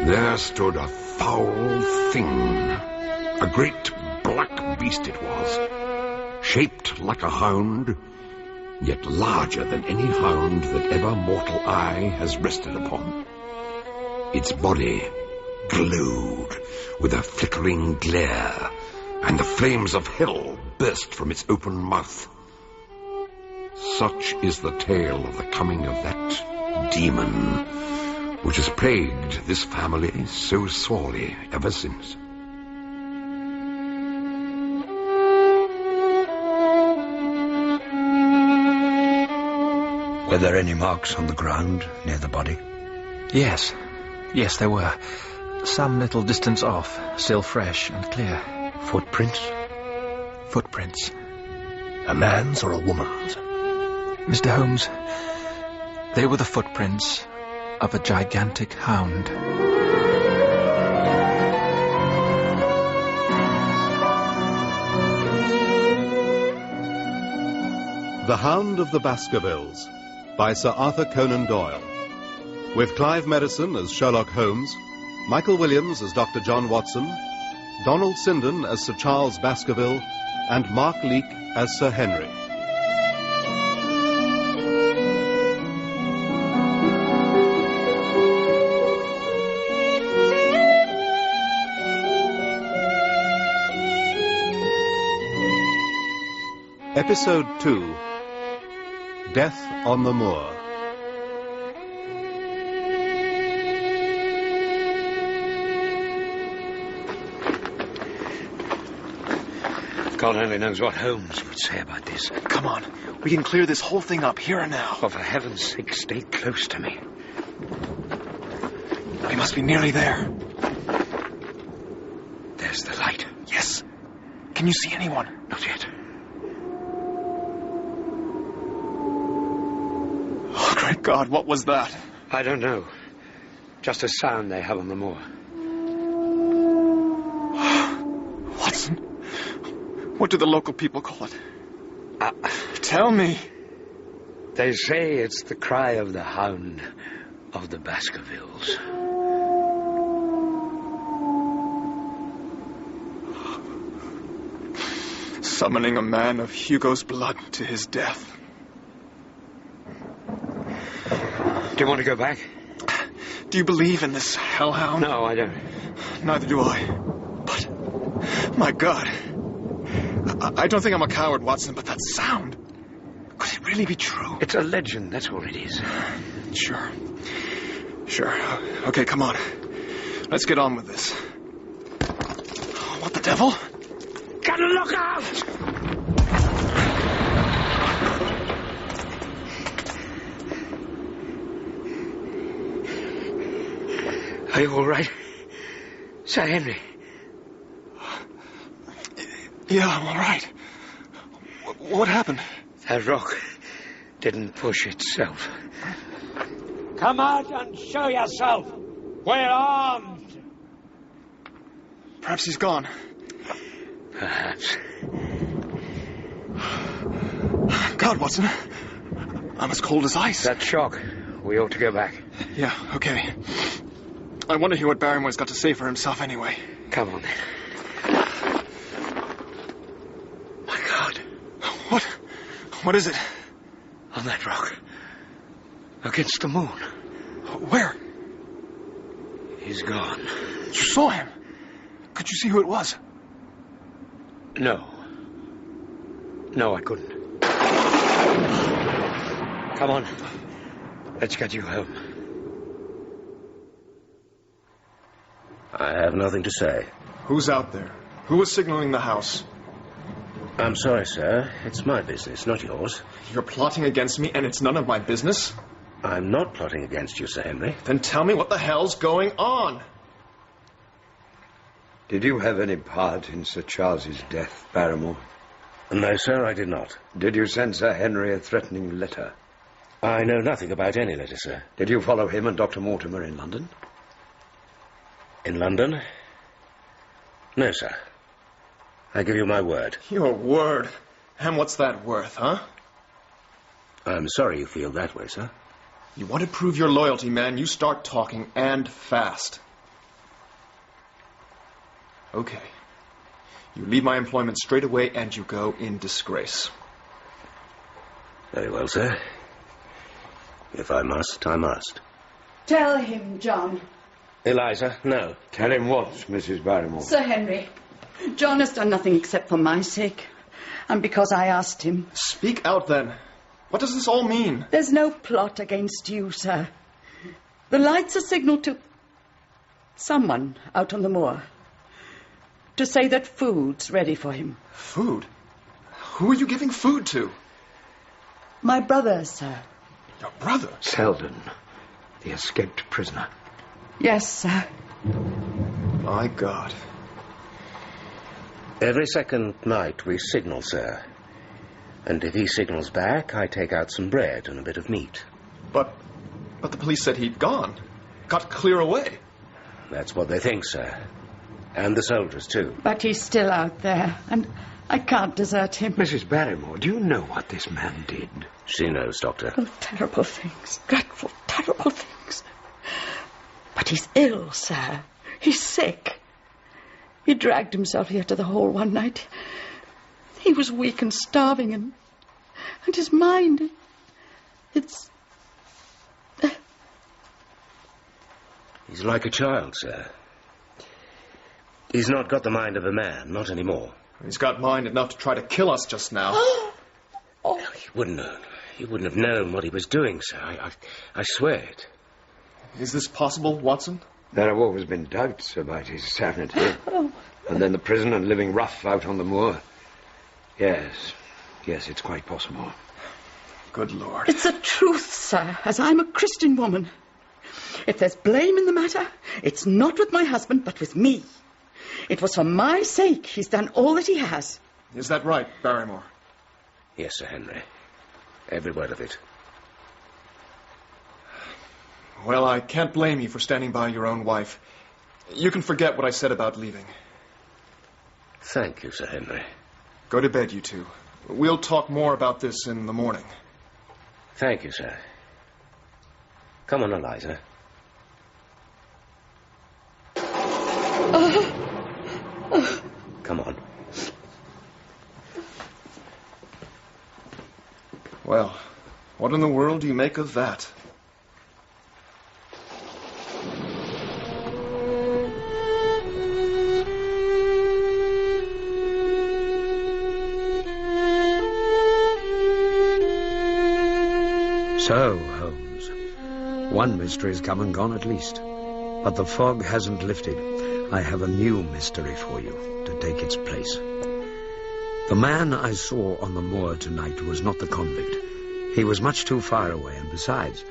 There stood a foul thing. A great black beast it was, shaped like a hound, yet larger than any hound that ever mortal eye has rested upon. Its body glowed with a flickering glare, and the flames of hell burst from its open mouth. Such is the tale of the coming of that demon, which has plagued this family so sorely ever since. Were there any marks on the ground near the body? Yes, there were. Some little distance off, still fresh and clear. Footprints? Footprints. A man's or a woman's? Mr. Holmes, they were the footprints of a gigantic hound. The Hound of the Baskervilles by Sir Arthur Conan Doyle, with Clive Merrison as Sherlock Holmes, Michael Williams as Dr. John Watson, Donald Sinden as Sir Charles Baskerville, and Mark Leake as Sir Henry. Episode 2, Death on the Moor. God only knows what Holmes would say about this. Come on, we can clear this whole thing up here and now. Oh, for heaven's sake, stay close to me. We must be nearly there. There's the light. Yes. Can you see anyone? Not yet. Oh, great God, what was that? I don't know. Just a sound they have on the moor. Watson, what do the local people call it? Tell me. They say it's the cry of the Hound of the Baskervilles. Summoning a man of Hugo's blood to his death. Do you want to go back? Do you believe in this hellhound? No, I don't. Neither do I. But, my God. I don't think I'm a coward, Watson, but that sound. Could it really be true? It's a legend, that's all it is. Sure. Okay, come on. Let's get on with this. What the devil? Gotta look out! Are you all right, Sir Henry? Yeah, I'm all right. What happened? That rock didn't push itself. Come out and show yourself. We're armed. Perhaps he's gone. Perhaps. God, Watson. I'm as cold as ice. That shock. We ought to go back. Yeah, okay. I wonder hear what Barrymore's got to say for himself anyway. Come on, then. My God. What is it? On that rock. Against the moon. Where? He's gone. You saw him? Could you see who it was? No, I couldn't. Come on. Let's get you home. I have nothing to say. Who's out there? Who was signaling the house? I'm sorry, sir. It's my business, not yours. You're plotting against me, and it's none of my business? I'm not plotting against you, Sir Henry. Then tell me what the hell's going on. Did you have any part in Sir Charles's death, Barrymore? No, sir, I did not. Did you send Sir Henry a threatening letter? I know nothing about any letter, sir. Did you follow him and Dr. Mortimer in London? In London? No, sir. I give you my word. Your word? And what's that worth, huh? I'm sorry you feel that way, sir. You want to prove your loyalty, man, you start talking, and fast. Okay. You leave my employment straight away and you go in disgrace. Very well, sir. If I must, I must. Tell him, John. Eliza, no. Tell him what, Mrs. Barrymore? Sir Henry, John has done nothing except for my sake, and because I asked him. Speak out, then. What does this all mean? There's no plot against you, sir. The light's a signal to someone out on the moor to say that food's ready for him. Food? Who are you giving food to? My brother, sir. Your brother? Selden, the escaped prisoner. Yes, sir. My God. Every second night we signal, sir. And if he signals back, I take out some bread and a bit of meat. But the police said he'd gone. Got clear away. That's what they think, sir. And the soldiers, too. But he's still out there, and I can't desert him. Mrs. Barrymore, do you know what this man did? She knows, Doctor. Oh, terrible things. Dreadful, terrible things. But he's ill, sir. He's sick. He dragged himself here to the hall one night. He was weak and starving, and his mind, it's... He's like a child, sir. He's not got the mind of a man, not anymore. He's got mind enough to try to kill us just now. Oh. He wouldn't have known what he was doing, sir. I swear it. Is this possible, Watson? There have always been doubts about his sanity. And then the prison and living rough out on the moor. Yes, it's quite possible. Good Lord. It's the truth, sir, as I'm a Christian woman. If there's blame in the matter, it's not with my husband, but with me. It was for my sake he's done all that he has. Is that right, Barrymore? Yes, Sir Henry. Every word of it. Well, I can't blame you for standing by your own wife. You can forget what I said about leaving. Thank you, Sir Henry. Go to bed, you two. We'll talk more about this in the morning. Thank you, sir. Come on, Eliza. Come on. Well, what in the world do you make of that? So, Holmes, one mystery's come and gone at least. But the fog hasn't lifted. I have a new mystery for you to take its place. The man I saw on the moor tonight was not the convict. He was much too far away, and besides,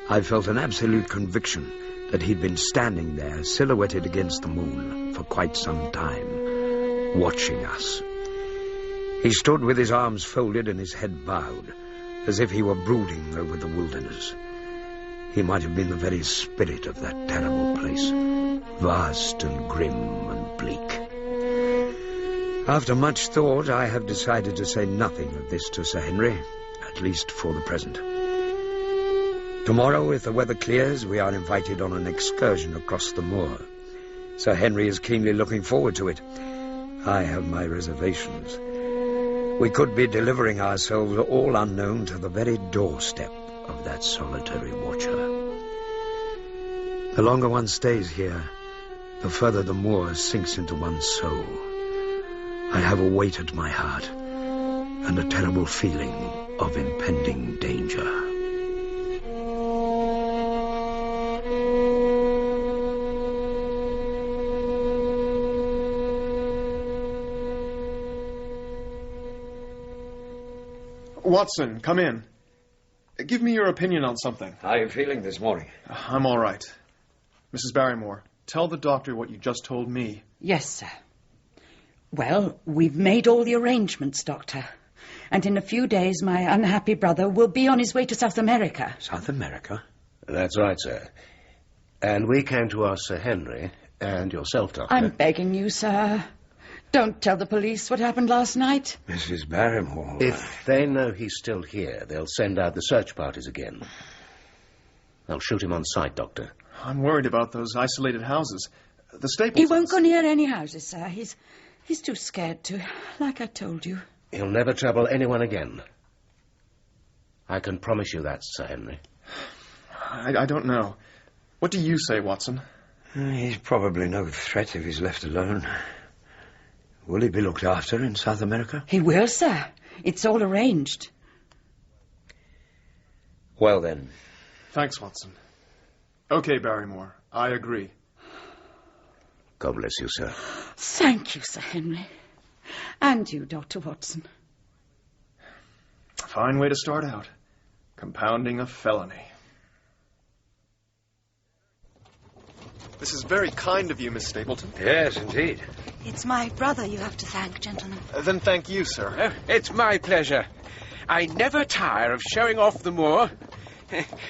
I felt an absolute conviction that he'd been standing there, silhouetted against the moon, for quite some time, watching us. He stood with his arms folded and his head bowed, as if he were brooding over the wilderness. He might have been the very spirit of that terrible place, vast and grim and bleak. After much thought, I have decided to say nothing of this to Sir Henry, at least for the present. Tomorrow, if the weather clears, we are invited on an excursion across the moor. Sir Henry is keenly looking forward to it. I have my reservations. We could be delivering ourselves all unknown to the very doorstep of that solitary watcher. The longer one stays here, the further the moor sinks into one's soul. I have a weight at my heart and a terrible feeling of impending danger. Watson, come in. Give me your opinion on something. How are you feeling this morning? I'm all right. Mrs. Barrymore, tell the doctor what you just told me. Yes, sir. Well, we've made all the arrangements, Doctor. And in a few days, my unhappy brother will be on his way to South America. South America? That's right, sir. And we came to ask Sir Henry and yourself, Doctor. I'm begging you, sir. Don't tell the police what happened last night. Mrs. Barrymore... If they know he's still here, they'll send out the search parties again. They'll shoot him on sight, Doctor. I'm worried about those isolated houses. The Stapletons. He won't go near any houses, sir. He's too scared to, like I told you. He'll never trouble anyone again. I can promise you that, Sir Henry. I don't know. What do you say, Watson? He's probably no threat if he's left alone. Will he be looked after in South America? He will, sir. It's all arranged. Well, then. Thanks, Watson. Okay, Barrymore. I agree. God bless you, sir. Thank you, Sir Henry. And you, Dr. Watson. Fine way to start out. Compounding a felony. This is very kind of you, Miss Stapleton. Yes, indeed. It's my brother you have to thank, gentlemen. Then thank you, sir. Oh, it's my pleasure. I never tire of showing off the Moor.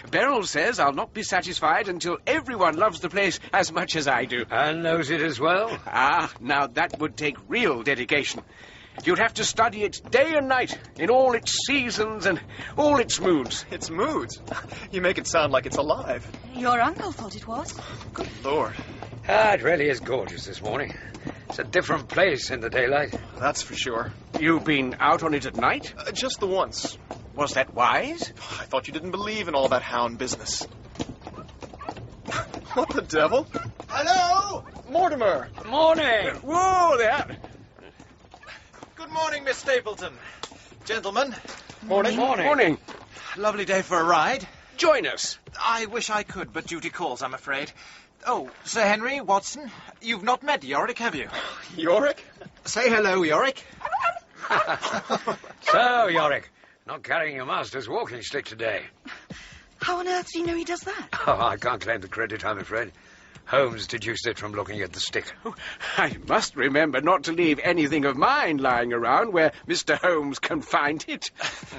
Beryl says I'll not be satisfied until everyone loves the place as much as I do. And knows it as well? Ah, now that would take real dedication. You'd have to study it day and night, in all its seasons and all its moods. Its moods? You make it sound like it's alive. Your uncle thought it was. Good Lord. Ah, it really is gorgeous this morning. It's a different place in the daylight. That's for sure. You've been out on it at night? Just the once. Was that wise? I thought you didn't believe in all that hound business. What the devil? Hello? Mortimer. Morning! Whoa, there! Good morning, Miss Stapleton. Gentlemen. Morning. Morning. Lovely day for a ride. Join us. I wish I could, but duty calls, I'm afraid. Oh, Sir Henry, Watson, you've not met Yorick, have you? Yorick? Say hello, Yorick. So, Yorick, not carrying your master's walking stick today. How on earth do you know he does that? Oh, I can't claim the credit, I'm afraid. Holmes deduced it from looking at the stick. Oh, I must remember not to leave anything of mine lying around where Mr. Holmes can find it.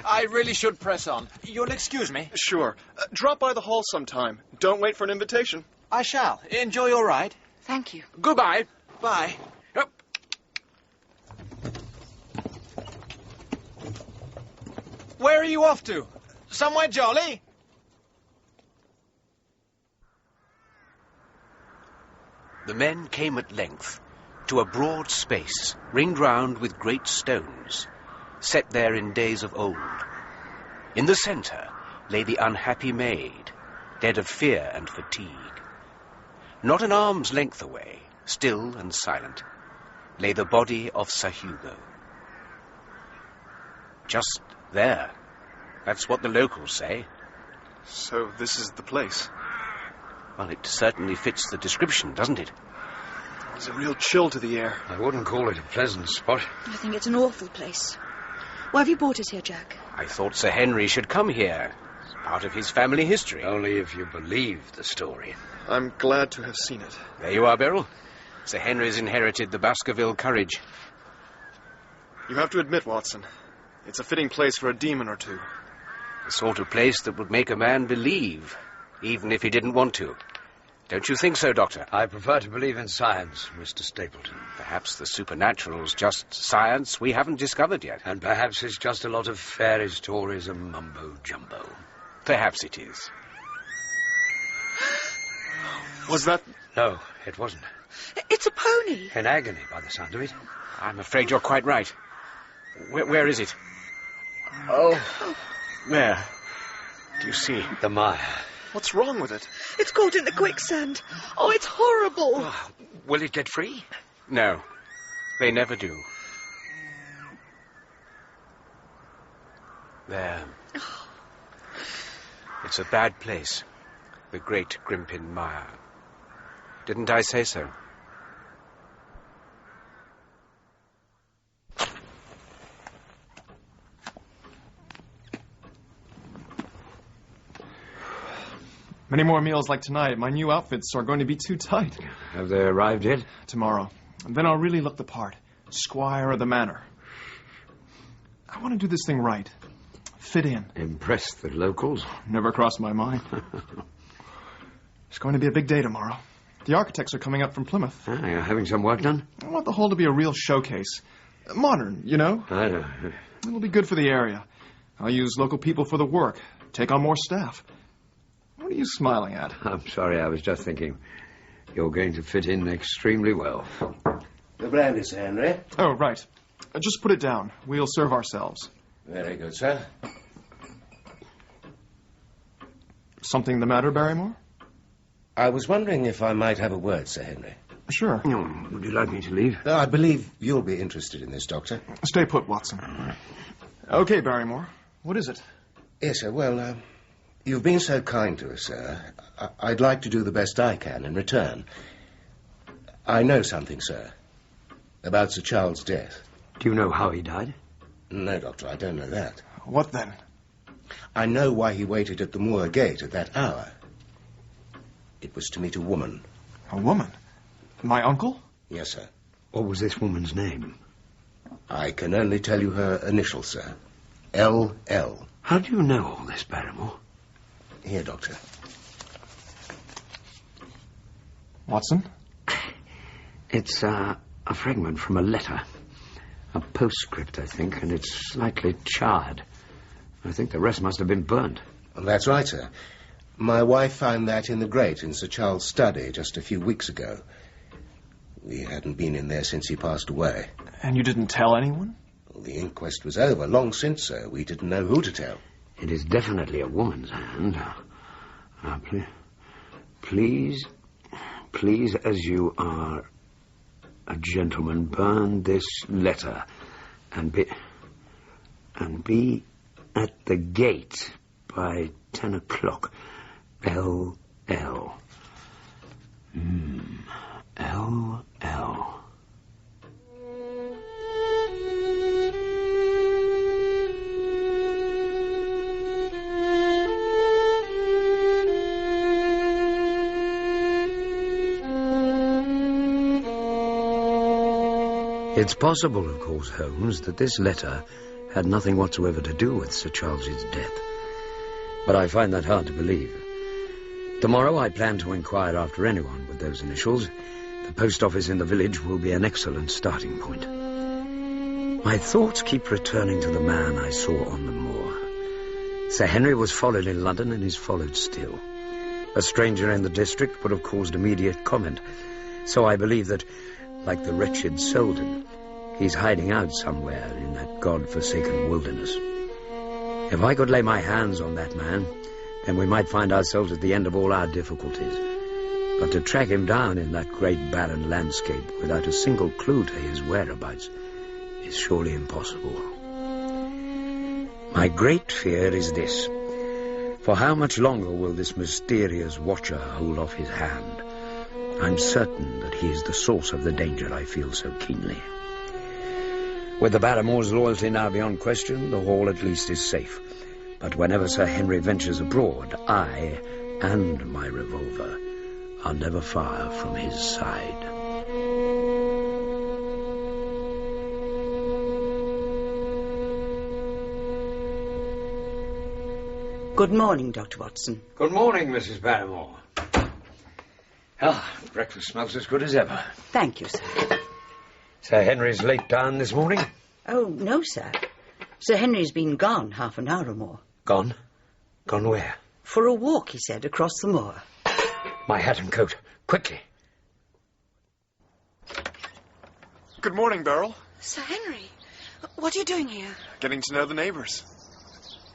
I really should press on. You'll excuse me? Sure. Drop by the hall sometime. Don't wait for an invitation. I shall. Enjoy your ride. Thank you. Goodbye. Bye. Oh. Where are you off to? Somewhere jolly? The men came at length to a broad space ringed round with great stones, set there in days of old. In the centre lay the unhappy maid, dead of fear and fatigue. Not an arm's length away, still and silent, lay the body of Sir Hugo. Just there. That's what the locals say. So this is the place. Well, it certainly fits the description, doesn't it? There's a real chill to the air. I wouldn't call it a pleasant spot. I think it's an awful place. Why have you brought us here, Jack? I thought Sir Henry should come here. It's part of his family history. Only if you believe the story. I'm glad to have seen it. There you are, Beryl. Sir Henry's inherited the Baskerville courage. You have to admit, Watson, it's a fitting place for a demon or two. The sort of place that would make a man believe, even if he didn't want to. Don't you think so, Doctor? I prefer to believe in science, Mr. Stapleton. Perhaps the supernatural's just science we haven't discovered yet. And perhaps it's just a lot of fairy stories and mumbo-jumbo. Perhaps it is. Was that... No, it wasn't. It's a pony. In agony, by the sound of it. I'm afraid you're quite right. Where is it? Oh. There. Do you see? The mire. What's wrong with it? It's caught in the quicksand. Oh, it's horrible. Oh, will it get free? No. They never do. There. It's a bad place. The Great Grimpen Mire. Didn't I say so? Many more meals like tonight. My new outfits are going to be too tight. Have they arrived yet? Tomorrow. And then I'll really look the part. Squire of the manor. I want to do this thing right. Fit in. Impress the locals? Never crossed my mind. It's going to be a big day tomorrow. The architects are coming up from Plymouth. Ah, you're having some work done? I want the hall to be a real showcase. Modern, you know? I know. It'll be good for the area. I'll use local people for the work. Take on more staff. What are you smiling at? I'm sorry, I was just thinking. You're going to fit in extremely well. The brandy, Sir Henry. Oh, right. Just put it down. We'll serve ourselves. Very good, sir. Something the matter, Barrymore? I was wondering if I might have a word, Sir Henry. Sure. Would you like me to leave? I believe you'll be interested in this, Doctor. Stay put, Watson. Okay, Barrymore. What is it? Yes, sir. Well, you've been so kind to us, sir. I'd like to do the best I can in return. I know something, sir, about Sir Charles' death. Do you know how he died? No, Doctor, I don't know that. What then? I know why he waited at the Moor gate at that hour. It was to meet a woman. A woman? My uncle? Yes, sir. What was this woman's name? I can only tell you her initials, sir. L.L. How do you know all this, Barrymore? Here, Doctor. Watson? It's a fragment from a letter. A postscript, I think, and it's slightly charred. I think the rest must have been burnt. Well, that's right, sir. My wife found that in the grate in Sir Charles' study just a few weeks ago. We hadn't been in there since he passed away. And you didn't tell anyone? Well, the inquest was over long since, sir. We didn't know who to tell. It is definitely a woman's hand. Please, as you are a gentleman, burn this letter and be at the gate by 10 o'clock. L.L. L.L. It's possible, of course, Holmes, that this letter had nothing whatsoever to do with Sir Charles's death. But I find that hard to believe. Tomorrow I plan to inquire after anyone with those initials. The post office in the village will be an excellent starting point. My thoughts keep returning to the man I saw on the moor. Sir Henry was followed in London and is followed still. A stranger in the district would have caused immediate comment. So I believe that, like the wretched Soldan, he's hiding out somewhere in that God-forsaken wilderness. If I could lay my hands on that man, then we might find ourselves at the end of all our difficulties. But to track him down in that great barren landscape without a single clue to his whereabouts is surely impossible. My great fear is this. For how much longer will this mysterious watcher hold off his hand? I'm certain that he is the source of the danger I feel so keenly. With the Barrymore's loyalty now beyond question, the Hall at least is safe. But whenever Sir Henry ventures abroad, I and my revolver are never far from his side. Good morning, Dr. Watson. Good morning, Mrs. Barrymore. Breakfast smells as good as ever. Thank you, sir. Sir Henry's late down this morning? Oh, no, sir. Sir Henry's been gone half an hour or more. Gone? Gone where? For a walk, he said, across the moor. My hat and coat. Quickly. Good morning, Beryl. Sir Henry, what are you doing here? Getting to know the neighbors.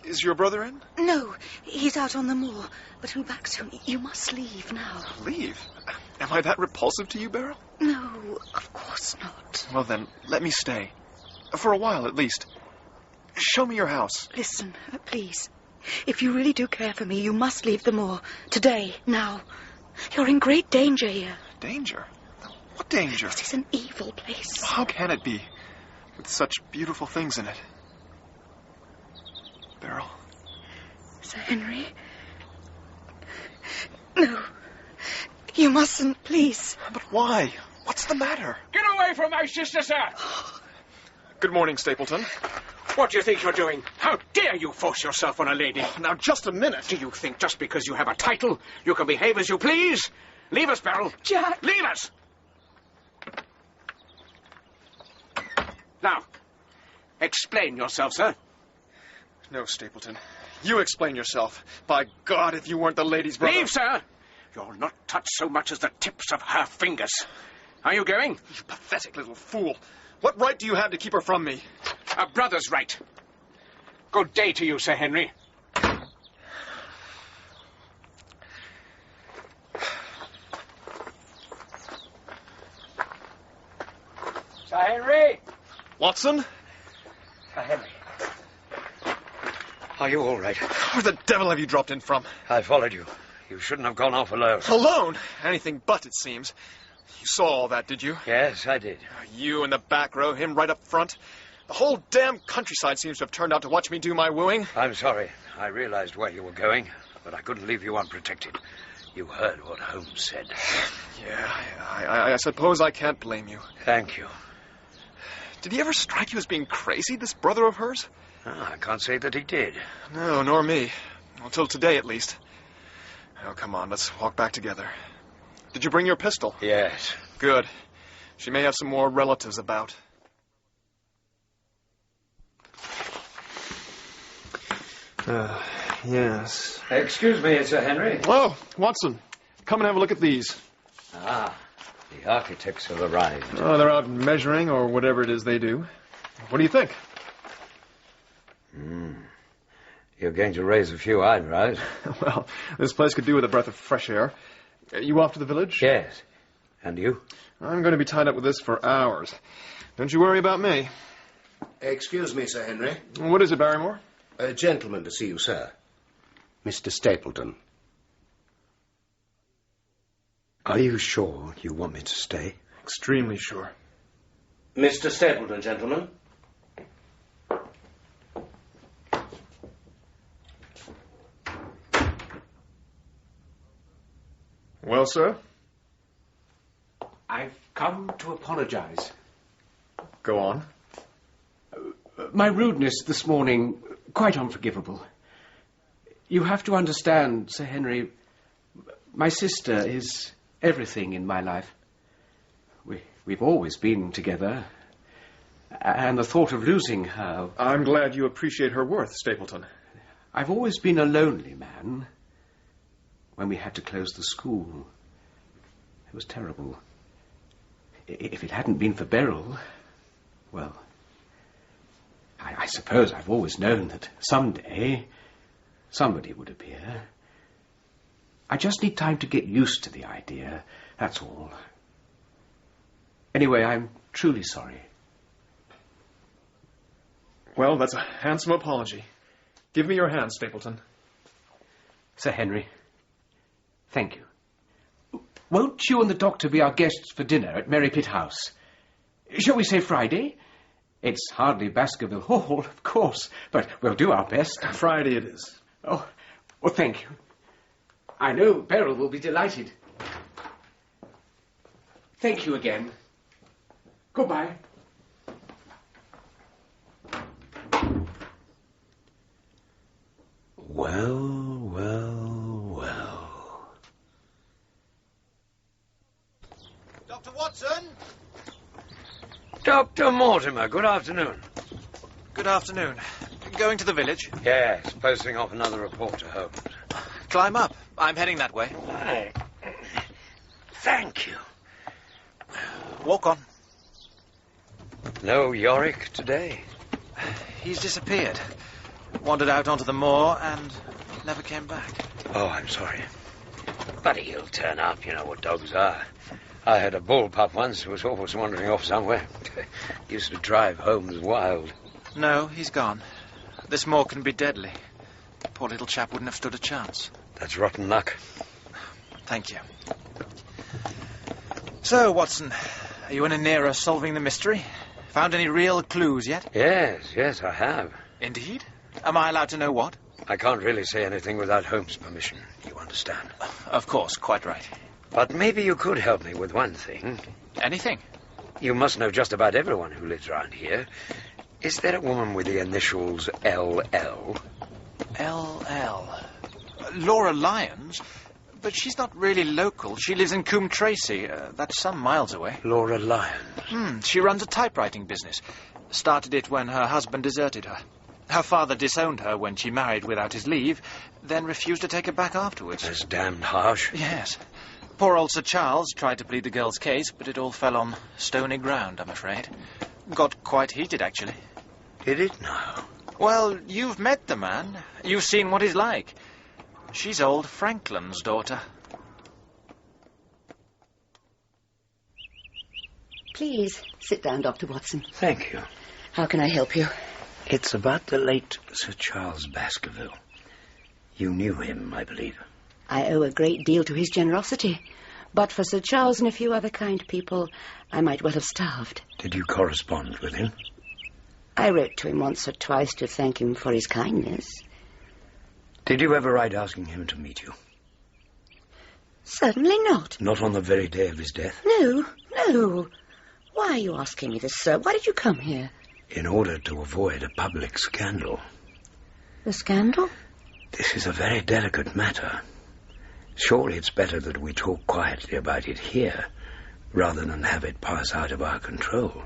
Is your brother in? No, he's out on the moor, but he'll be back soon. You must leave now. Leave? Am I that repulsive to you, Beryl? No, of course not. Well, then, let me stay. For a while, at least. Show me your house. Listen, please. If you really do care for me, you must leave the moor. Today, now. You're in great danger here. Danger? What danger? This is an evil place. How can it be, with such beautiful things in it? Beryl? Sir Henry? No. You mustn't, please. But why? What's the matter? Get away from my sister, sir! Good morning, Stapleton. What do you think you're doing? How dare you force yourself on a lady? Now, just a minute. Do you think just because you have a title, you can behave as you please? Leave us, Beryl. Jack! Leave us! Now, explain yourself, sir. No, Stapleton. You explain yourself. By God, if you weren't the lady's brother... Leave, sir! You'll not touch so much as the tips of her fingers. Are you going? You pathetic little fool. What right do you have to keep her from me? A brother's right. Good day to you, Sir Henry. Sir Henry! Watson? Sir Henry. Are you all right? Where the devil have you dropped in from? I followed you. You shouldn't have gone off alone. Alone? Anything but, it seems. You saw all that, did you? Yes, I did. You in the back row, him right up front. The whole damn countryside seems to have turned out to watch me do my wooing. I'm sorry. I realized where you were going, but I couldn't leave you unprotected. You heard what Holmes said. Yeah, I suppose I can't blame you. Thank you. Did he ever strike you as being crazy, this brother of hers? I can't say that he did. No, nor me. Until today, at least. Oh, come on, let's walk back together. Did you bring your pistol? Yes. Good. She may have some more relatives about. Yes. Excuse me, Sir Henry. Oh, Watson, come and have a look at these. Ah, the architects have arrived. Oh, they're out measuring or whatever it is they do. What do you think? You're going to raise a few eyebrows. Well, this place could do with a breath of fresh air. You off to the village? Yes. And you? I'm going to be tied up with this for hours. Don't you worry about me. Excuse me, Sir Henry. What is it, Barrymore? A gentleman to see you, sir. Mr. Stapleton. Are you sure you want me to stay? Extremely sure. Mr. Stapleton, gentlemen. Well, sir? I've come to apologize. Go on. My rudeness this morning, quite unforgivable. You have to understand, Sir Henry, my sister is everything in my life. We've always been together, and the thought of losing her... I'm glad you appreciate her worth, Stapleton. I've always been a lonely man. When we had to close the school, it was terrible. If it hadn't been for Beryl, well, I suppose I've always known that someday somebody would appear. I just need time to get used to the idea, that's all. Anyway, I'm truly sorry. Well, that's a handsome apology. Give me your hand, Stapleton. Sir Henry, thank you. Won't you and the doctor be our guests for dinner at Merry Pit House? Shall we say Friday? It's hardly Baskerville Hall, of course, but we'll do our best. Friday it is. Oh, well, thank you. I know Beryl will be delighted. Thank you again. Goodbye. Well. Dr. Watson? Dr. Mortimer, good afternoon. Good afternoon. Going to the village? Yes, posting off another report to Holmes. Climb up. I'm heading that way. Aye. Thank you. Walk on. No Yorick today? He's disappeared. Wandered out onto the moor and never came back. Oh, I'm sorry. But he'll turn up, you know what dogs are. I had a bull pup once who was always wandering off somewhere. Used to drive Holmes wild. No, he's gone. This moor can be deadly. Poor little chap wouldn't have stood a chance. That's rotten luck. Thank you. So, Watson, are you any nearer solving the mystery? Found any real clues yet? Yes, I have. Indeed? Am I allowed to know what? I can't really say anything without Holmes' permission, you understand. Of course, quite right. But maybe you could help me with one thing. Anything? You must know just about everyone who lives around here. Is there a woman with the initials LL? LL. Laura Lyons? But she's not really local. She lives in Coombe Tracy. That's some miles away. Laura Lyons? She runs a typewriting business. Started it when her husband deserted her. Her father disowned her when she married without his leave, then refused to take her back afterwards. That's damned harsh. Yes. Poor old Sir Charles tried to plead the girl's case, but it all fell on stony ground, I'm afraid. Got quite heated, actually. Did it now? Well, you've met the man. You've seen what he's like. She's old Franklin's daughter. Please, sit down, Dr. Watson. Thank you. How can I help you? It's about the late Sir Charles Baskerville. You knew him, I believe. I owe a great deal to his generosity. But for Sir Charles and a few other kind people, I might well have starved. Did you correspond with him? I wrote to him once or twice to thank him for his kindness. Did you ever write asking him to meet you? Certainly not. Not on the very day of his death? No, no. Why are you asking me this, sir? Why did you come here? In order to avoid a public scandal. A scandal? This is a very delicate matter. Surely it's better that we talk quietly about it here, rather than have it pass out of our control.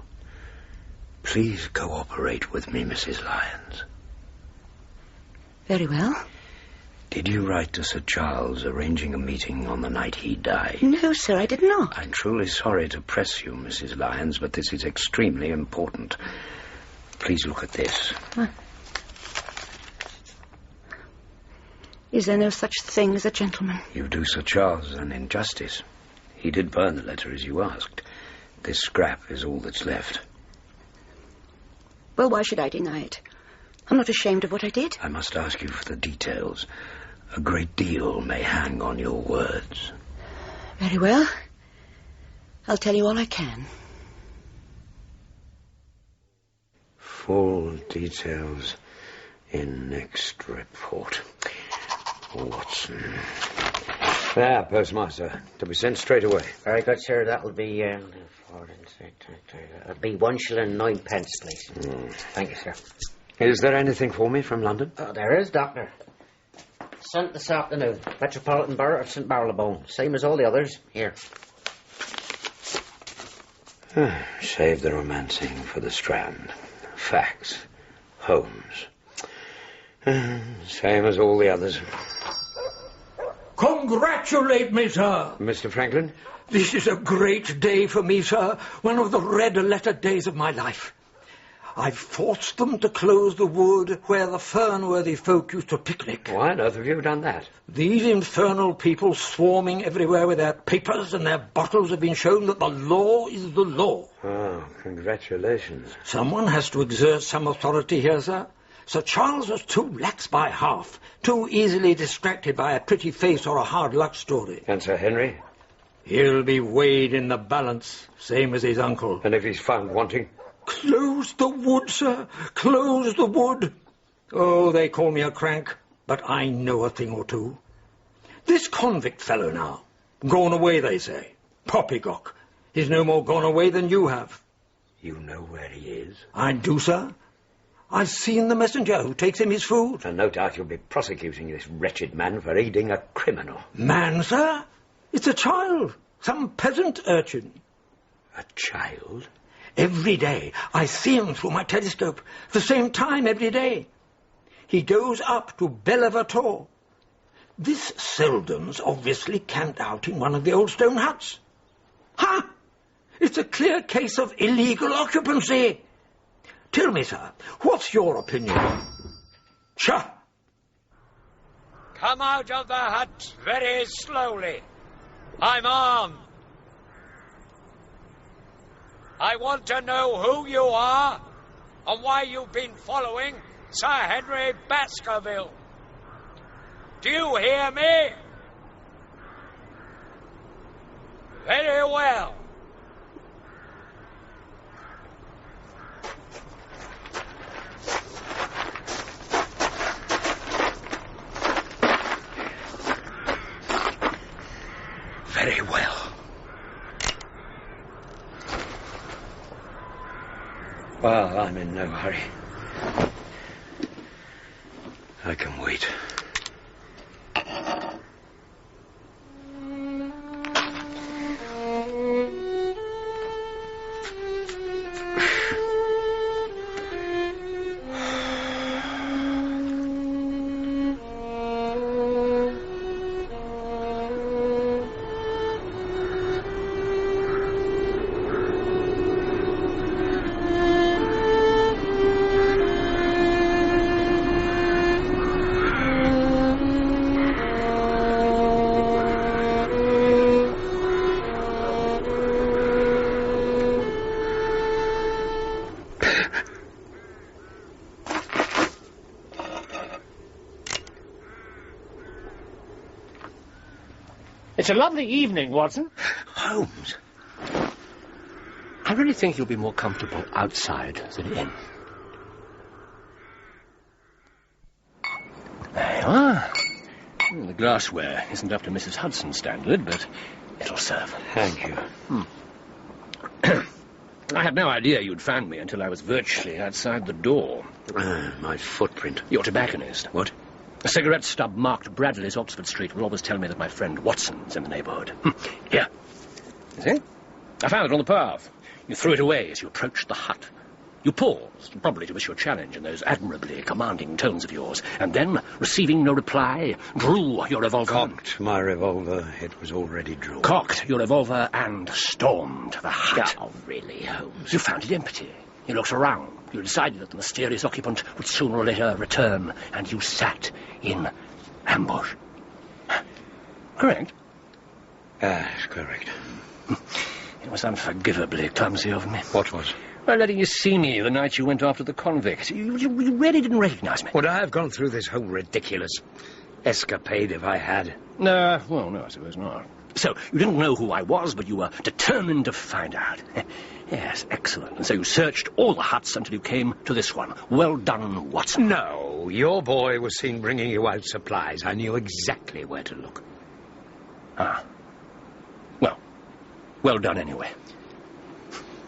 Please cooperate with me, Mrs. Lyons. Very well. Did you write to Sir Charles arranging a meeting on the night he died? No, sir, I did not. I'm truly sorry to press you, Mrs. Lyons, but this is extremely important. Please look at this. Is there no such thing as a gentleman? You do Sir Charles an injustice. He did burn the letter as you asked. This scrap is all that's left. Well, why should I deny it? I'm not ashamed of what I did. I must ask you for the details. A great deal may hang on your words. Very well. I'll tell you all I can. Full details in next report. Watson. There, Postmaster. To be sent straight away. Very good, sir. That'll be, it'll be 1 shilling 9 pence, please. Thank you, sir. Is there anything for me from London? There is, Doctor. Sent this afternoon. Metropolitan Borough of St. Marylebone. Same as all the others. Here. Save the romancing for the Strand. Facts. Holmes. Same as all the others. Congratulate me, sir. Mr. Franklin? This is a great day for me, sir. One of the red-letter days of my life. I've forced them to close the wood where the fern-worthy folk used to picnic. Why on earth have you done that? These infernal people swarming everywhere with their papers and their bottles have been shown that the law is the law. Oh, congratulations. Someone has to exert some authority here, sir. Sir Charles was too lax by half, too easily distracted by a pretty face or a hard luck story. And Sir Henry? He'll be weighed in the balance, same as his uncle. And if he's found wanting? Close the wood, sir. Close the wood. Oh, they call me a crank, but I know a thing or two. This convict fellow now, gone away, they say. Poppycock. He's no more gone away than you have. You know where he is? I do, sir. I've seen the messenger who takes him his food. And no doubt you'll be prosecuting this wretched man for aiding a criminal. Man, sir? It's a child. Some peasant urchin. A child? Every day I see him through my telescope. The same time every day. He goes up to Bellevator. This Selden's obviously camped out in one of the old stone huts. Ha! It's a clear case of illegal occupancy. Tell me, sir, what's your opinion? Sure. Come out of the hut very slowly. I'm armed. I want to know who you are and why you've been following Sir Henry Baskerville. Do you hear me? Very well. Very well. Well, I'm in no hurry. I can wait. It's a lovely evening, Watson. Holmes. I really think you'll be more comfortable outside than in. There you are. Well, the glassware isn't up to Mrs. Hudson's standard, but it'll serve. Thank you. I had no idea you'd found me until I was virtually outside the door. My footprint. Your tobacconist. What? A cigarette stub marked Bradley's Oxford Street will always tell me that my friend Watson's in the neighbourhood. Here. You see? I found it on the path. You threw it away as you approached the hut. You paused, probably to wish your challenge in those admirably commanding tones of yours, and then, receiving no reply, drew your revolver. Cocked my revolver. It was already drawn. Cocked your revolver and stormed the hut. Oh, really, Holmes? You found it empty. You looked around. You decided that the mysterious occupant would sooner or later return, and you sat in ambush. Correct? Yes, correct. It was unforgivably clumsy of me. What was? Well, letting you see me the night you went after the convict. You really didn't recognize me. Would I have gone through this whole ridiculous escapade if I had? No, I suppose not. So, you didn't know who I was, but you were determined to find out. Yes, excellent. And so you searched all the huts until you came to this one. Well done, Watson. No, your boy was seen bringing you out supplies. I knew exactly where to look. Ah. Well done anyway.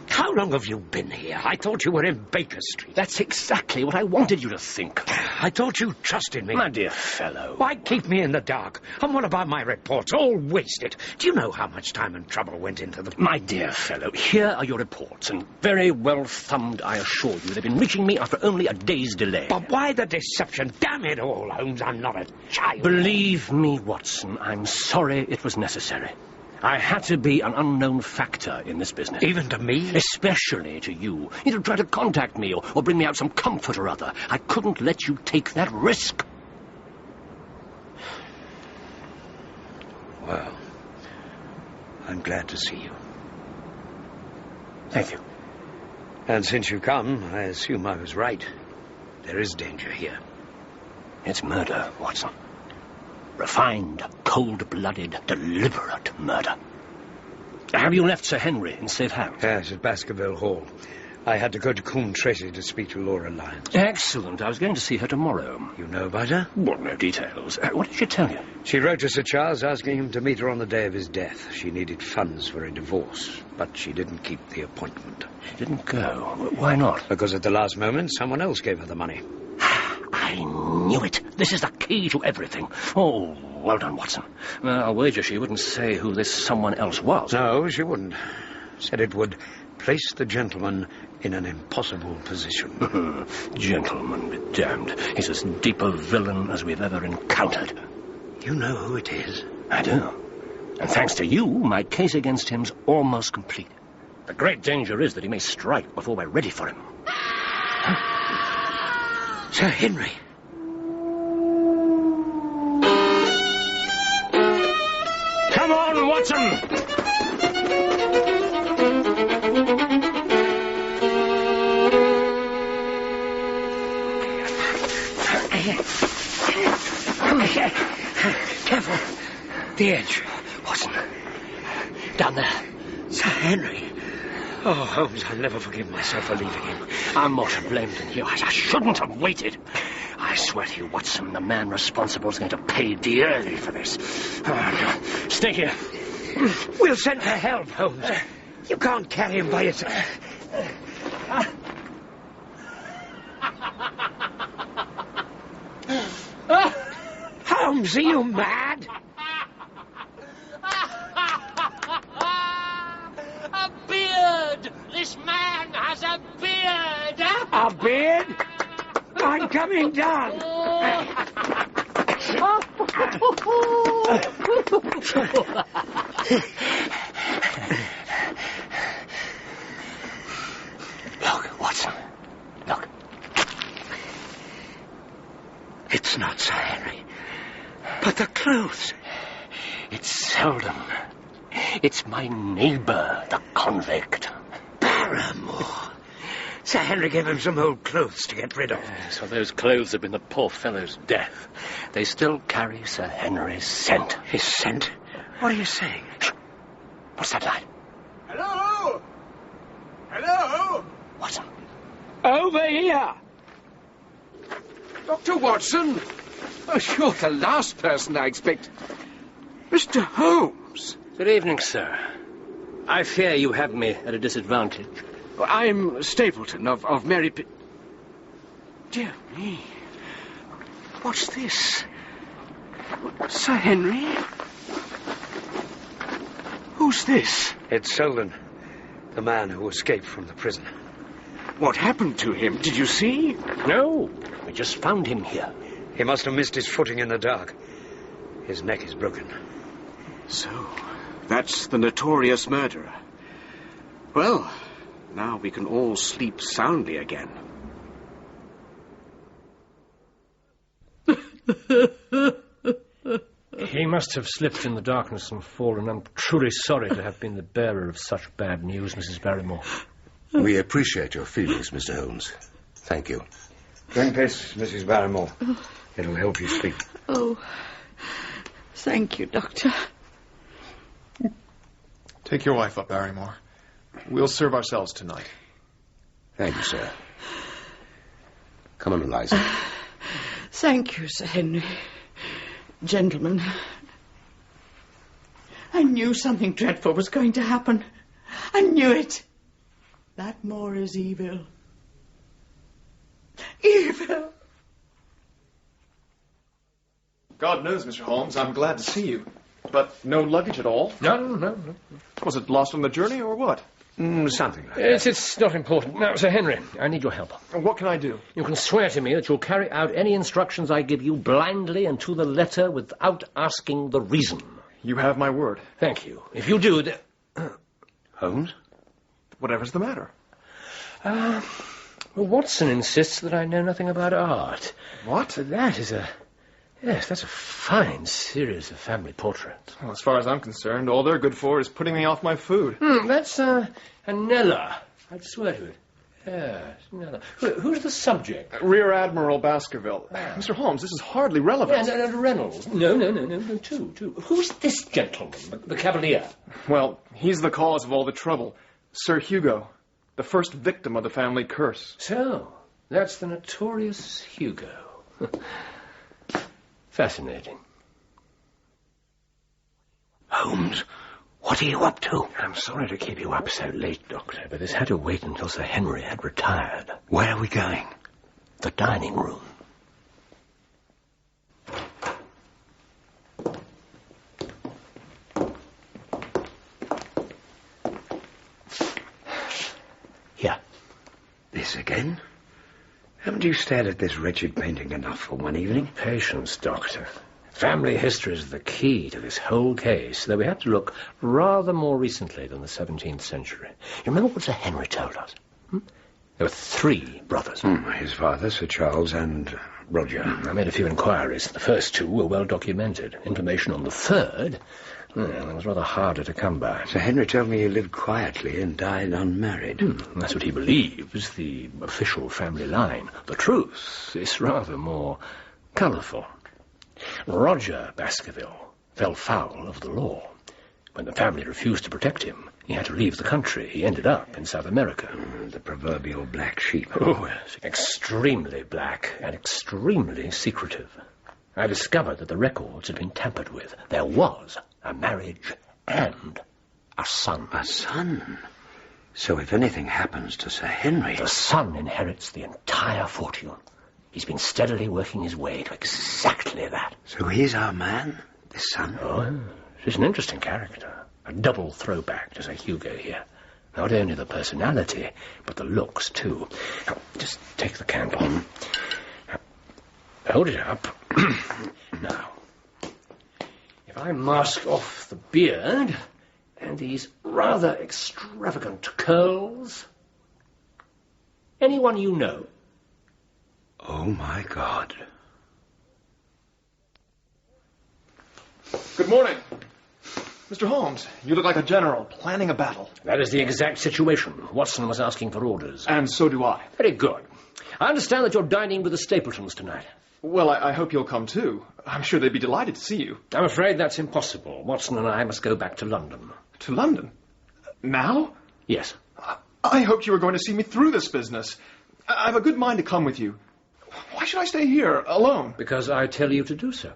How long have you been here? I thought you were in Baker Street. That's exactly what I wanted you to think. I thought you trusted me. My dear fellow. Why keep me in the dark? And what about my reports? All wasted. Do you know how much time and trouble went into them? My dear fellow, here are your reports, and very well thumbed, I assure you. They've been reaching me after only a day's delay. But why the deception? Damn it all, Holmes, I'm not a child. Believe me, Watson, I'm sorry it was necessary. I had to be an unknown factor in this business. Even to me? Especially to you. You'd try to contact me or bring me out some comfort or other. I couldn't let you take that risk. Well, I'm glad to see you. Thank you. And since you've come, I assume I was right. There is danger here. It's murder, Watson. Refined, cold-blooded, deliberate murder. Have you left Sir Henry in safe hands? Yes, at Baskerville Hall. I had to go to Coombe Tracy to speak to Laura Lyons. Excellent. I was going to see her tomorrow. You know about her? Well, no details. What did she tell you? She wrote to Sir Charles asking him to meet her on the day of his death. She needed funds for a divorce, but she didn't keep the appointment. She didn't go? Why not? Because at the last moment, someone else gave her the money. I knew it. This is the key to everything. Oh, well done, Watson. I'll wager she wouldn't say who this someone else was. No, she wouldn't. Said it would place the gentleman in an impossible position. Gentleman be damned. He's as deep a villain as we've ever encountered. You know who it is? I do. And thanks to you, my case against him's almost complete. The great danger is that he may strike before we're ready for him. Sir Henry. Come on, Watson! Careful. The edge. Watson. Down there. Sir Henry. Oh, Holmes, I'll never forgive myself for leaving him. I'm more to blame than you. I shouldn't have waited. I swear to you, Watson, the man responsible is going to pay dearly for this. Oh, no. Stay here. We'll send for help, Holmes. You can't carry him by yourself. Holmes, are you mad? A beard! This man has a beard! A beard? I'm coming down. Look, Watson. Look. It's not Sir Henry. But the clothes. It's Selden. It's my neighbour, the convict. Barrymore. Sir Henry gave him some old clothes to get rid of. So those clothes have been the poor fellow's death. They still carry Sir Henry's scent. His scent? What are you saying? Shh. What's that light? Hello? Hello? Watson. Over here. Dr. Watson? Oh, you're the last person I expect. Mr. Holmes. Good evening, sir. I fear you have me at a disadvantage. I'm Stapleton of Mary... Dear me. What's this? Sir Henry? Who's this? It's Selden, the man who escaped from the prison. What happened to him? Did you see? No, we just found him here. He must have missed his footing in the dark. His neck is broken. So, that's the notorious murderer. Well, now we can all sleep soundly again. He must have slipped in the darkness and fallen. I'm truly sorry to have been the bearer of such bad news, Mrs. Barrymore. We appreciate your feelings, Mr. Holmes. Thank you. Drink this, Mrs. Barrymore. It'll help you sleep. Oh, thank you, Doctor. Take your wife up, Barrymore. We'll serve ourselves tonight. Thank you, sir. Come on, Eliza. Thank you, Sir Henry. Gentlemen, I knew something dreadful was going to happen. I knew it. That Moor is evil. Evil. God knows, Mr. Holmes, I'm glad to see you. But no luggage at all? No. Was it lost on the journey or what? Something like that. It's not important. Now, Sir Henry, I need your help. What can I do? You can swear to me that you'll carry out any instructions I give you blindly and to the letter without asking the reason. You have my word. Thank you. If you do, Holmes? Whatever's the matter? Well, Watson insists that I know nothing about art. What? But that is Yes, that's a fine series of family portraits. Well, as far as I'm concerned, all they're good for is putting me off my food. That's a Nella. I'd swear to it. Yes, Nella. Who's the subject? Rear Admiral Baskervilles. Mr. Holmes, this is hardly relevant. Yeah, no, Reynolds. No, two. Who's this gentleman, the Cavalier? Well, he's the cause of all the trouble. Sir Hugo, the first victim of the family curse. So, that's the notorious Hugo. Fascinating. Holmes, what are you up to? I'm sorry to keep you up so late, Doctor, but this had to wait until Sir Henry had retired. Where are we going? The dining room. Here. This again? Haven't you stared at this wretched painting enough for one evening? Patience, Doctor. Family history is the key to this whole case, though we have to look rather more recently than the 17th century. You remember what Sir Henry told us? There were 3 brothers. His father, Sir Charles, and Roger. I made a few inquiries. The first 2 were well documented. Information on the 3rd, that was rather harder to come by. Sir Henry told me he lived quietly and died unmarried. That's what he believes, the official family line. The truth is rather more colourful. Roger Baskerville fell foul of the law. When the family refused to protect him, he had to leave the country. He ended up in South America. The proverbial black sheep. Oh, yes. Extremely black and extremely secretive. I discovered that the records had been tampered with. There was a marriage and a son. A son? So if anything happens to Sir Henry... The son inherits the entire fortune. He's been steadily working his way to exactly that. So he's our man, this son? Oh, he's an interesting character. A double throwback to Sir Hugo here. Not only the personality, but the looks, too. Now, just take the candle. Now, hold it up. Now, if I mask off the beard and these rather extravagant curls, anyone you know? Oh, my God. Good morning. Mr. Holmes, you look like a general planning a battle. That is the exact situation. Watson was asking for orders. And so do I. Very good. I understand that you're dining with the Stapletons tonight. Well, I hope you'll come too. I'm sure they'd be delighted to see you. I'm afraid that's impossible. Watson and I must go back to London. To London? Now? Yes. I hoped you were going to see me through this business. I've a good mind to come with you. Why should I stay here, alone? Because I tell you to do so.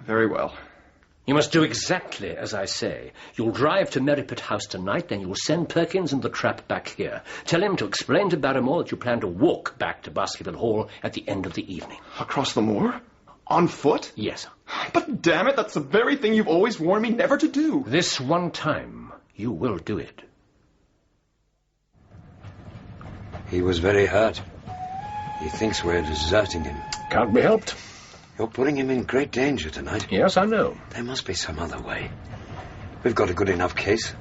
Very well. You must do exactly as I say. You'll drive to Merripit House tonight, then you'll send Perkins and the trap back here. Tell him to explain to Barrymore that you plan to walk back to Baskerville Hall at the end of the evening. Across the moor? On foot? Yes. But damn it, that's the very thing you've always warned me never to do. This one time, you will do it. He was very hurt. He thinks we're deserting him. Can't be helped. You're putting him in great danger tonight. Yes, I know. There must be some other way. We've got a good enough case.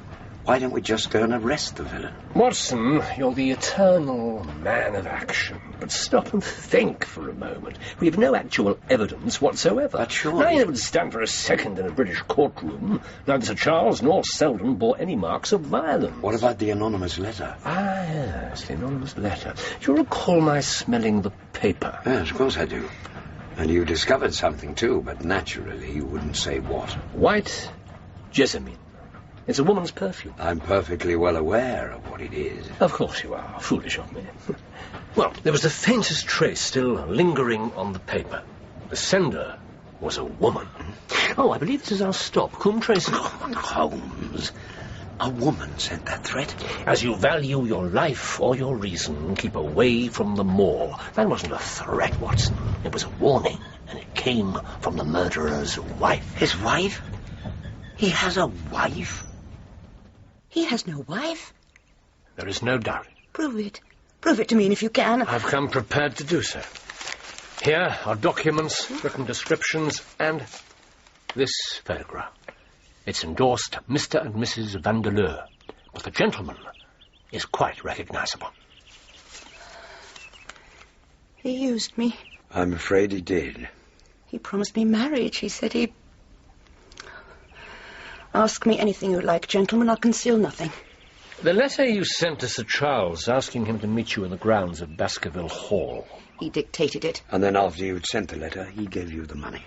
Why don't we just go and arrest the villain? Watson, you're the eternal man of action. But stop and think for a moment. We have no actual evidence whatsoever. But surely... I wouldn't stand for a second in a British courtroom. Neither Sir Charles nor Selden bore any marks of violence. What about the anonymous letter? Ah, yes, the anonymous letter. Do you recall my smelling the paper? Yes, of course I do. And you discovered something, too, but naturally you wouldn't say what. White jessamine. It's a woman's perfume. I'm perfectly well aware of what it is. Of course you are. Foolish of me. Well, there was the faintest trace still lingering on the paper. The sender was a woman. Oh, I believe this is our stop. Coombe Tracy. Holmes. A woman sent that threat? As you value your life or your reason, keep away from the Moor. That wasn't a threat, Watson. It was a warning, and it came from the murderer's wife. His wife? He has a wife? He has no wife. There is no doubt. Prove it. Prove it to me if you can. I've come prepared to do so. Here are documents, written descriptions, and this photograph. It's endorsed Mr. and Mrs. Vandeleur, but the gentleman is quite recognizable. He used me. I'm afraid he did. He promised me marriage. He said he'd... Ask me anything you like, gentlemen. I'll conceal nothing. The letter you sent to Sir Charles asking him to meet you in the grounds of Baskerville Hall. He dictated it. And then after you'd sent the letter, he gave you the money.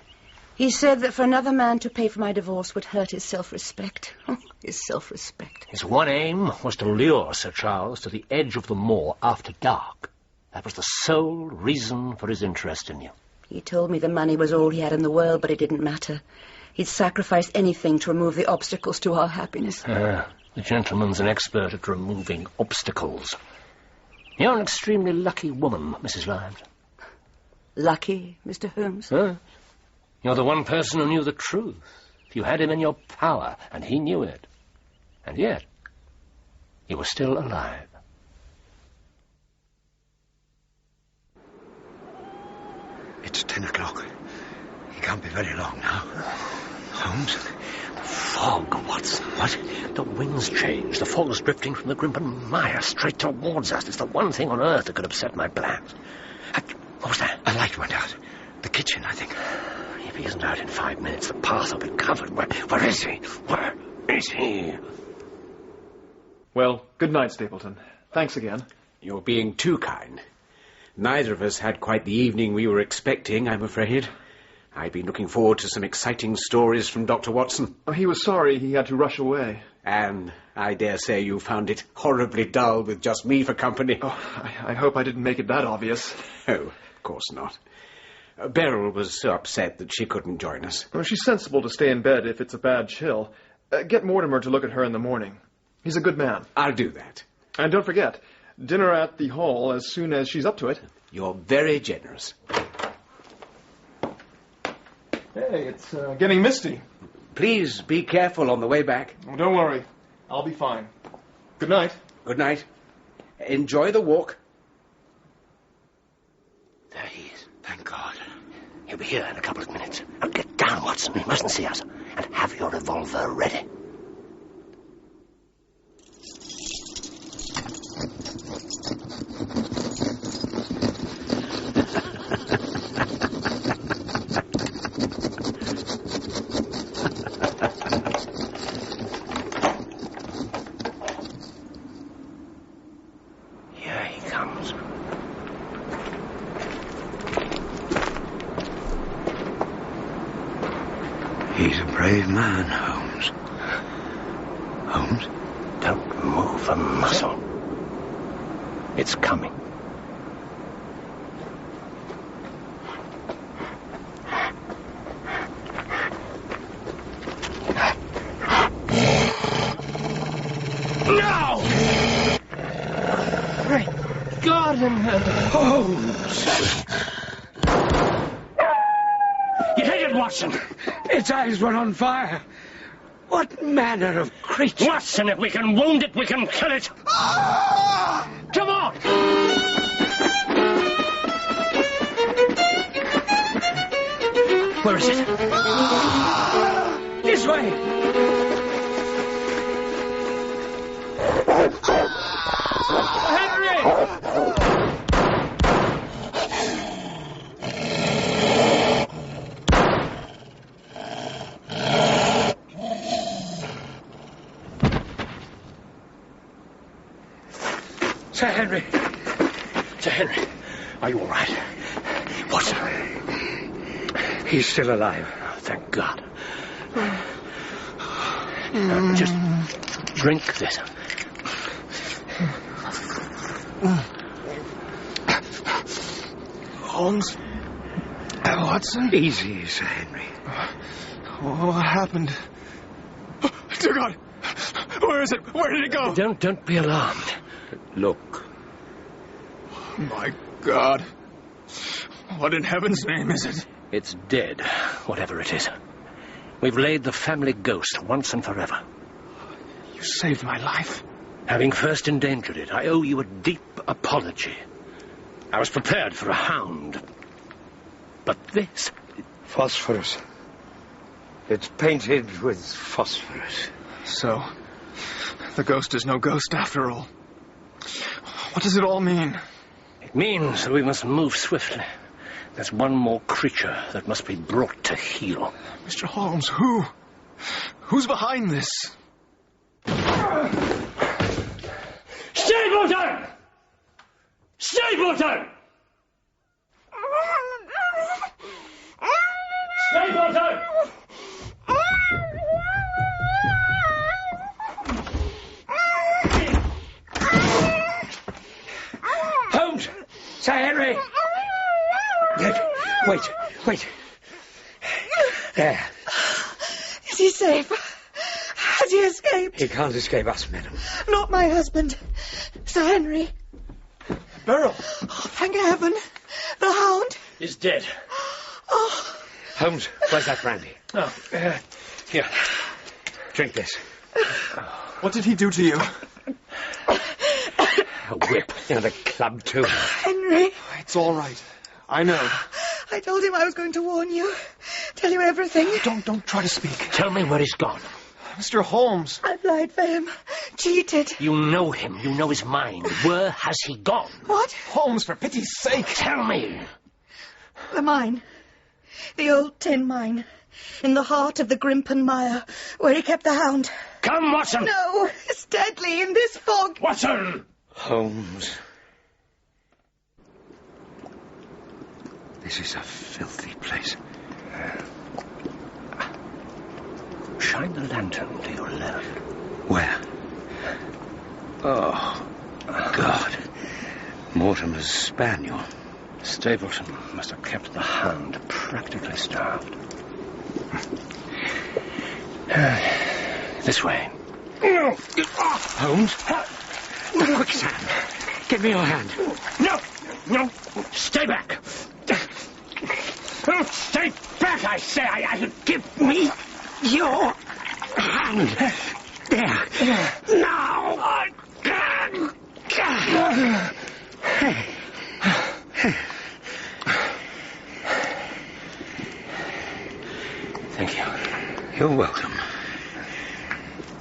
He said that for another man to pay for my divorce would hurt his self-respect. Oh, his self-respect. His one aim was to lure Sir Charles to the edge of the moor after dark. That was the sole reason for his interest in you. He told me the money was all he had in the world, but it didn't matter. He'd sacrifice anything to remove the obstacles to our happiness. The gentleman's an expert at removing obstacles. You're an extremely lucky woman, Mrs. Lyons. Lucky, Mr. Holmes? You're the one person who knew the truth. You had him in your power, and he knew it. And yet, you were still alive. It's 10 o'clock. He can't be very long now. Holmes? The fog, Watson. What? The wind's changed. The fog's drifting from the Grimpen Mire straight towards us. It's the one thing on earth that could upset my plans. What was that? A light went out. The kitchen, I think. If he isn't out in 5 minutes, the path will be covered. Where is he? Where is he? Well, good night, Stapleton. Thanks again. You're being too kind. Neither of us had quite the evening we were expecting, I'm afraid. I've been looking forward to some exciting stories from Dr. Watson. Oh, he was sorry he had to rush away. And I dare say you found it horribly dull with just me for company. Oh, I hope I didn't make it that obvious. Oh, of course not. Beryl was so upset that she couldn't join us. Well, she's sensible to stay in bed if it's a bad chill. Get Mortimer to look at her in the morning. He's a good man. I'll do that. And don't forget, dinner at the hall as soon as she's up to it. You're very generous. Hey, it's getting misty. Please be careful on the way back. Oh, don't worry. I'll be fine. Good night. Good night. Enjoy the walk. There he is. Thank God. He'll be here in a couple of minutes. Now get down, Watson. He mustn't see us. And have your revolver ready. He's a brave man, Holmes. Holmes? Don't move a muscle. It's coming. No! Great God in heaven. Holmes! You hit it, Watson. Its eyes were on fire. What manner of creature? Watson, if we can wound it, we can kill it. Come on! Where is it? This way! Henry! Sir Henry. Sir Henry, are you all right? Watson. He's still alive. Oh, thank God. Just drink this. Holmes? Watson? Easy, Sir Henry. What happened? Dear God! Where is it? Where did it go? Don't be alarmed. Look. My God. What in heaven's name is it? It's dead, whatever it is. We've laid the family ghost once and forever. You saved my life. Having first endangered it, I owe you a deep apology. I was prepared for a hound. But this... Phosphorus. It's painted with phosphorus. So, the ghost is no ghost after all. What does it all mean? It means that we must move swiftly. There's one more creature that must be brought to heel. Mr. Holmes, who? Who's behind this? Stapleton! Stapleton! Stapleton! Holmes! Sir Henry! Wait. There. Is he safe? Has he escaped? He can't escape us, madam. Not my husband. Sir Henry. Beryl! Oh, thank heaven. The hound is dead. Oh. Holmes, where's that brandy? Oh, here. Drink this. What did he do to you? A whip and a club, too. Henry. It's all right. I know. I told him I was going to warn you. Tell you everything. Don't try to speak. Tell me where he's gone. Mr. Holmes. I've lied for him. Cheated. You know him. You know his mind. Where has he gone? What? Holmes, for pity's sake. Tell me. The mine. The old tin mine. In the heart of the Grimpen Mire, where he kept the hound. Come, Watson. No, it's deadly in this fog. Watson! Holmes. This is a filthy place. Shine the lantern to your left. Where? Oh, God. Mortimer's spaniel. Stapleton must have kept the hound practically starved. This way. Holmes? Quick, Sam. Give me your hand. No. Stay back. Stay back, I say. Give me your hand. There. Now. Thank you. You're welcome.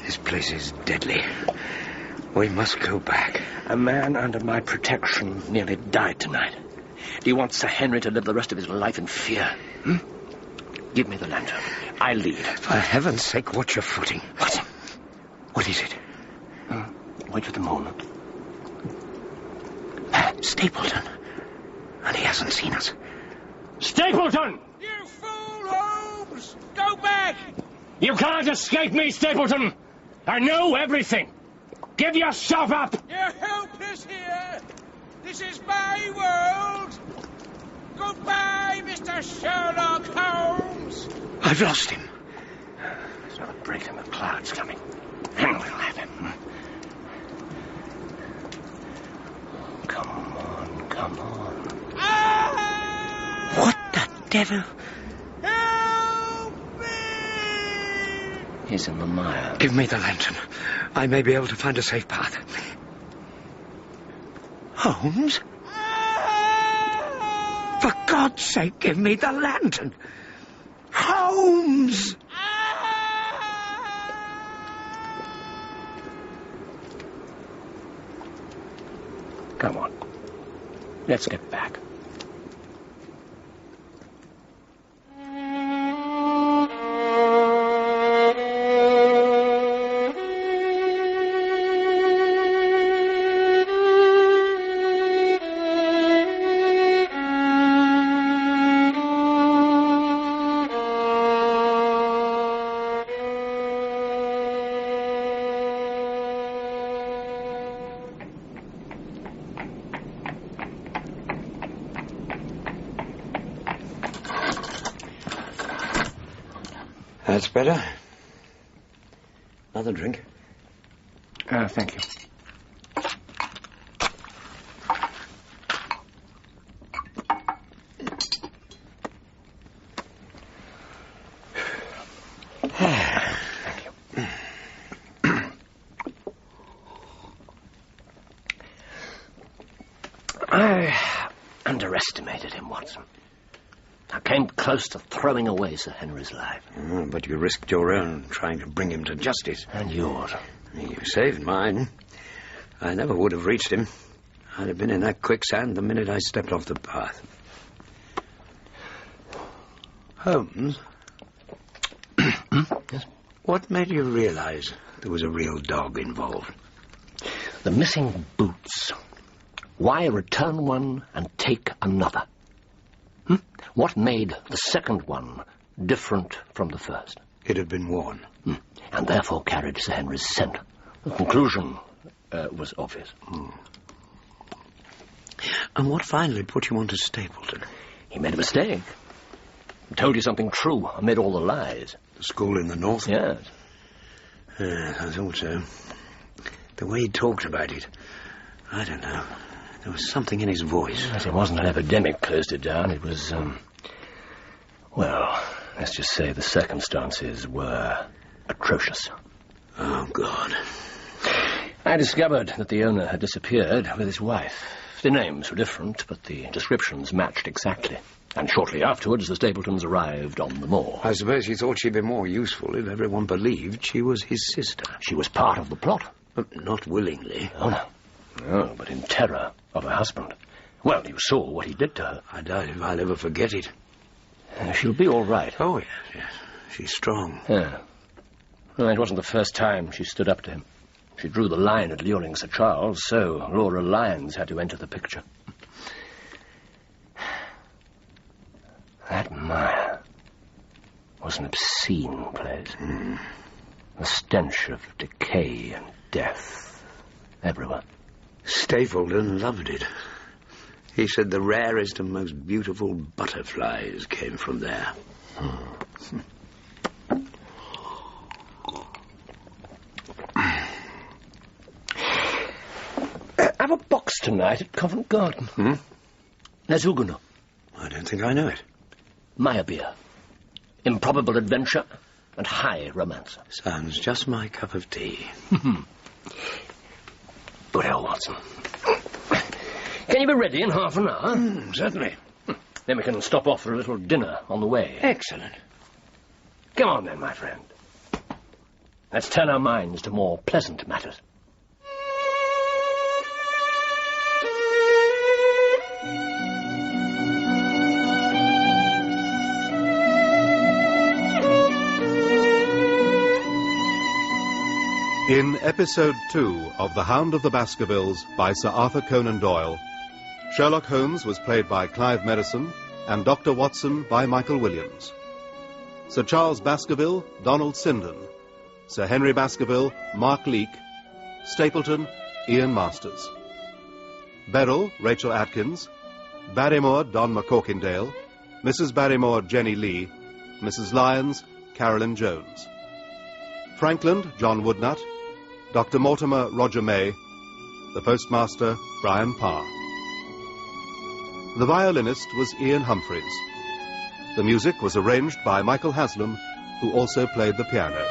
This place is deadly. We must go back. A man under my protection nearly died tonight. Do you want Sir Henry to live the rest of his life in fear? Give me the lantern. I lead. For heaven's sake, watch your footing. What is it? Wait for the moment. Stapleton. And he hasn't seen us. Stapleton! You fool, Holmes! Go back! You can't escape me, Stapleton. I know everything. Give yourself up. You're helpless here. This is my world. Goodbye, Mr. Sherlock Holmes. I've lost him. There's another break in the clouds coming. And we'll have him. Come on, come on. What the devil? Help me! He's in the mire. Give me the lantern. I may be able to find a safe path. Holmes? For God's sake, give me the lantern. Holmes! Come on. Let's get back. That's better. Another drink? Thank you. Thank you. I underestimated him, Watson. I came close to throwing away Sir Henry's life. Oh, but you risked your own trying to bring him to justice. And yours. You saved mine. I never would have reached him. I'd have been in that quicksand the minute I stepped off the path. Holmes? Yes? What made you realize there was a real dog involved? The missing boots. Why return one and take another? What made the second one different from the first? It had been worn. And therefore carried Sir Henry's scent. The conclusion was obvious. And what finally put you onto Stapleton? He made a mistake. He told you something true amid all the lies. The school in the north? Yes. I thought so. The way he talked about it, I don't know. There was something in his voice. Yes, it wasn't an epidemic closed it down. It was, well, let's just say the circumstances were atrocious. Oh, God. I discovered that the owner had disappeared with his wife. The names were different, but the descriptions matched exactly. And shortly afterwards, the Stapletons arrived on the moor. I suppose he thought she'd be more useful if everyone believed she was his sister. She was part of the plot. But not willingly. Oh, no. No, but in terror of her husband. Well, you saw what he did to her. I doubt if I'll ever forget it. She'll be all right. Oh, yes. She's strong. Yeah. Well, it wasn't the first time she stood up to him. She drew the line at luring Sir Charles, so Laura Lyons had to enter the picture. That mire was an obscene place. The stench of decay and death everywhere. Stapleton loved it. He said the rarest and most beautiful butterflies came from there. Have a box tonight at Covent Garden. Les Huguenots. I don't think I know it. Meyerbeer. Improbable adventure and high romance. Sounds just my cup of tea. Good hell, Watson. Can you be ready in half an hour? Certainly. Then we can stop off for a little dinner on the way. Excellent. Come on then, my friend. Let's turn our minds to more pleasant matters. In Episode 2 of The Hound of the Baskervilles by Sir Arthur Conan Doyle, Sherlock Holmes was played by Clive Merrison and Dr. Watson by Michael Williams. Sir Charles Baskerville, Donald Sinden. Sir Henry Baskerville, Mark Leake. Stapleton, Ian Masters. Beryl, Rachel Atkins. Barrymore, Don McCorkindale. Mrs. Barrymore, Jenny Lee. Mrs. Lyons, Carolyn Jones. Frankland, John Woodnut. Dr. Mortimer, Roger May. The postmaster, Brian Parr. The violinist was Ian Humphreys. The music was arranged by Michael Haslam, who also played the piano.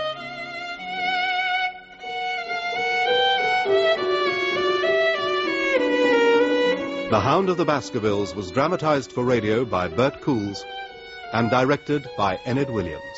The Hound of the Baskervilles was dramatized for radio by Bert Coules and directed by Enid Williams.